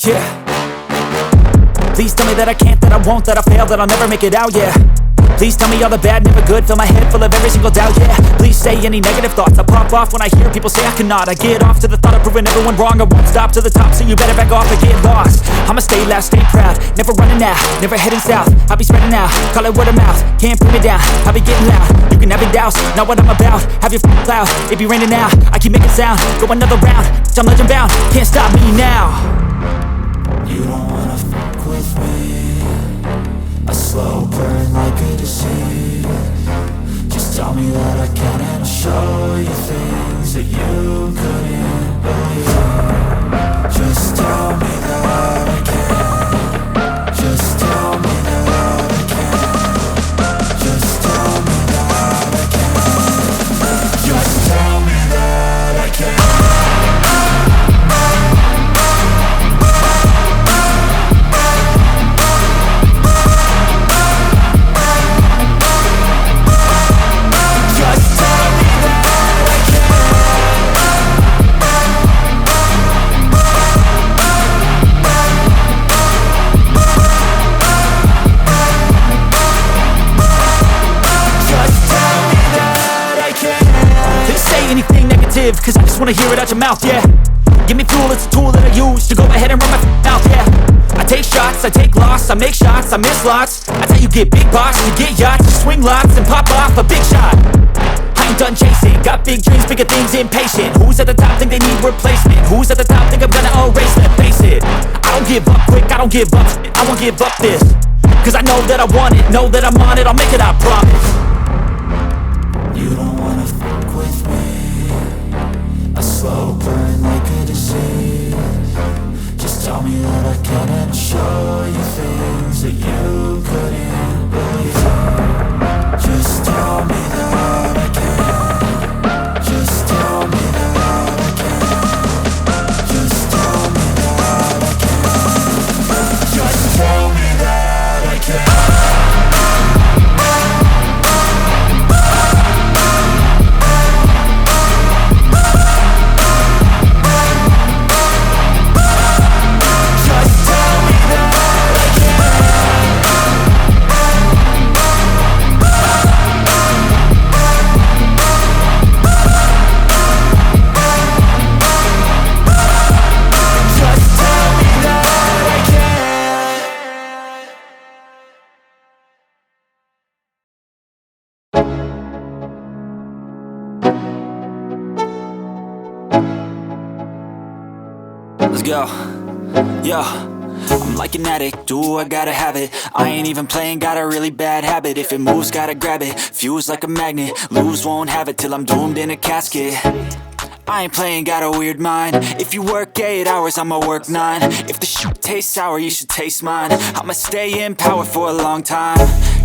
yeah. Please tell me that I can't, that I won't, that I fail, that I'll never make it out, yeah. Please tell me all the bad, never good, fill my head full of every single doubt, yeah. Please say any negative thoughts, I pop off when I hear people say I cannot. I get off to the thought of proving everyone wrong, I won't stop to the top, so you better back off and get lost. I'ma stay loud, stay proud, never running out, never heading south. I'll be spreading out, call it word of mouth, can't put me down, I'll be getting loud. You can have your doubts, not what I'm about, have your f***ing cloud, it be raining now, I keep making sound, go another round, I'm legend bound, can't stop me now. You don't wanna fuck with me, a slow burn like a disease. Just tell me that I can and I'll show you things that you couldn't believe. Just tell me that I can. Just tell me that I can. Just tell me that I can. Just tell me that I can. Cause I just wanna hear it out your mouth, yeah. Give me fuel, it's a tool that I use to go ahead and run my mouth, yeah. I take shots, I take loss, I make shots, I miss lots. That's how you get big boss, you get yachts, you swing lots and pop off a big shot. I ain't done chasing, got big dreams, bigger things, impatient. Who's at the top think they need replacement? Who's at the top think I'm gonna erase them? Face it, I don't give up quick, I don't give up shit, I won't give up this. Cause I know that I want it, know that I'm on it, I'll make it, I promise. You don't wanna fuck with me, a slow burn like a disease. Just tell me that I can and I'll show you things that you couldn't believe. Just tell me that I can. Just tell me that I can. Just tell me that I can. Just tell me that I can. Let's go, yo. I'm like an addict, do I gotta have it. I ain't even playing, got a really bad habit. If it moves, gotta grab it, fuse like a magnet. Lose, won't have it till I'm doomed in a casket. I ain't playing, got a weird mind. If you work 8 hours, I'ma work 9. If the shit tastes sour, you should taste mine. I'ma stay in power for a long time.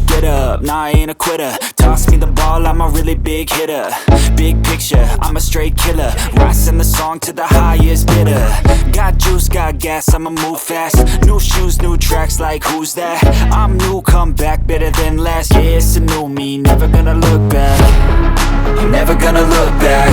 Get up, nah, I ain't a quitter. Toss me the ball, I'm a really big hitter. Big picture, I'm a straight killer. Rising the song to the highest bidder. Got juice, got gas, I'ma move fast. New shoes, new tracks, like who's that? I'm new, come back, better than last. Yeah, it's a new me, never gonna look back. I'm never gonna look back.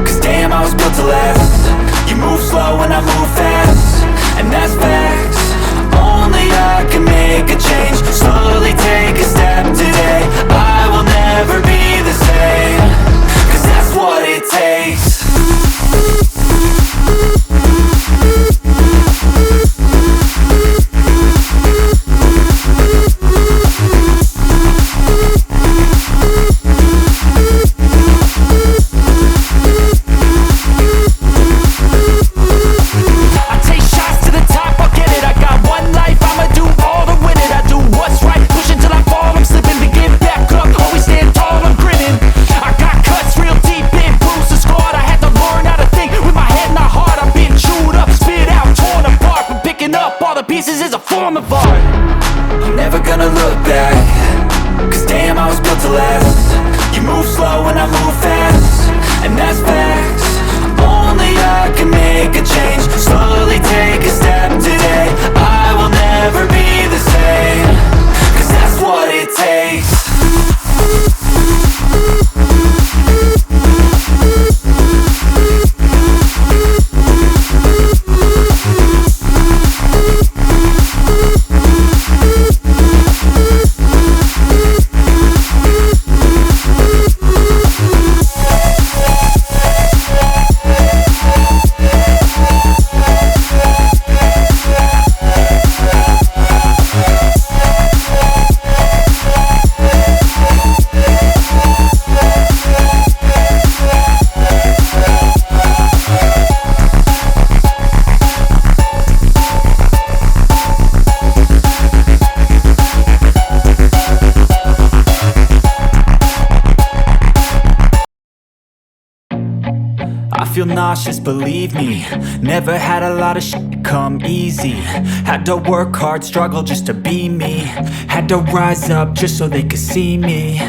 Cause damn, I was built to last. You move slow and I move fast, and that's facts. Only I can make a change. Slowly take a step today. I will never be the same. Cause that's what it takes. Till I feel nauseous, believe me. Never had a lot of shit come easy. Had to work hard, struggle just to be me. Had to rise up just so they could see me.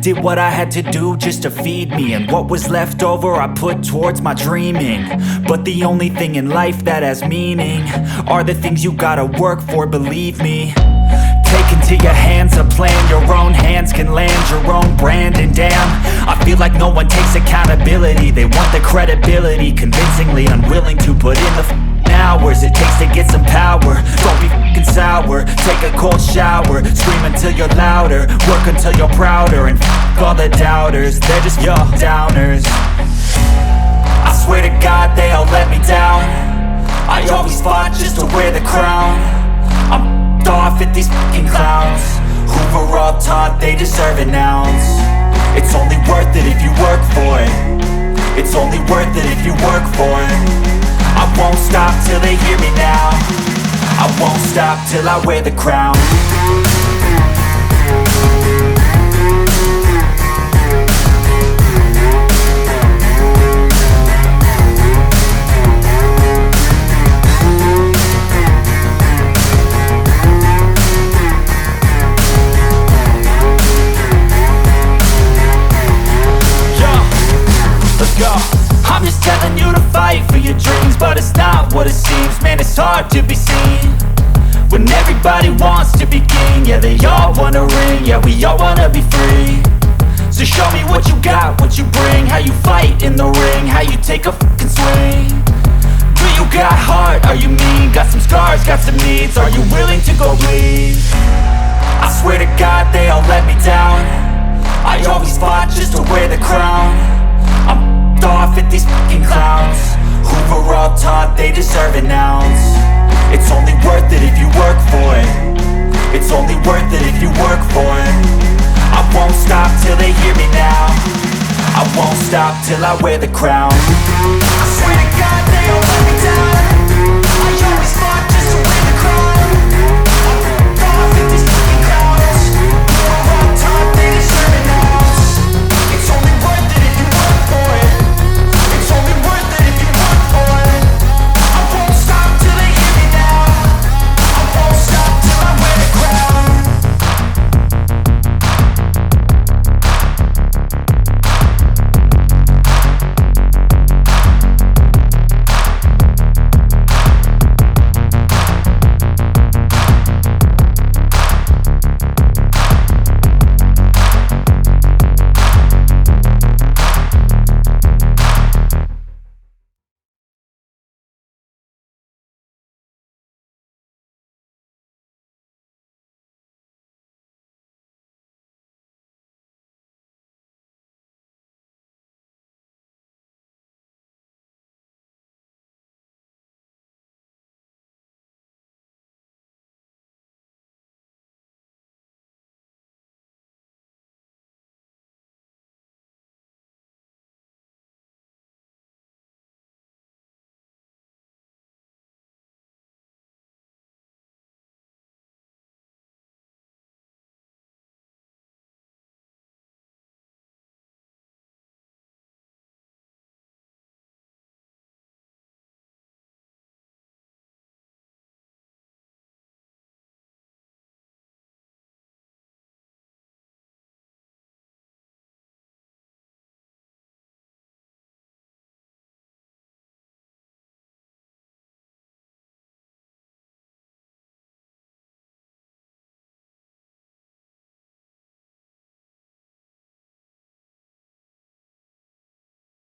Did what I had to do just to feed me, and what was left over I put towards my dreaming. But the only thing in life that has meaning are the things you gotta work for, believe me. Take into your hands a plan, your own hands can land your own brand. And damn, I feel like no one takes accountability. They want the credibility, convincingly unwilling to put in the hours it takes to get some power. Don't be f***ing sour, take a cold shower. Scream until you're louder, work until you're prouder. And f*** all the doubters, they're just your downers. I swear to God they all let me down. I always fought just to wear the crown. I'm off at these fucking clowns who were all taught they deserve an ounce. It's only worth it if you work for it. It's only worth it if you work for it. I won't stop till they hear me now. I won't stop till I wear the crown. I'm just telling you to fight for your dreams, but it's not what it seems. Man, it's hard to be seen when everybody wants to be king. Yeah, they all wanna ring, yeah, we all wanna be free. So show me what you got, what you bring, how you fight in the ring, how you take a fucking swing. Do you got heart, are you mean? Got some scars, got some needs, are you willing to go bleed? I swear to God they all let me down. I always fought just to wear the crown. I'm off at these fucking clowns who were all taught they deserve an ounce. It's only worth it if you work for it. It's only worth it if you work for it. I won't stop till they hear me now. I won't stop till I wear the crown. I swear to God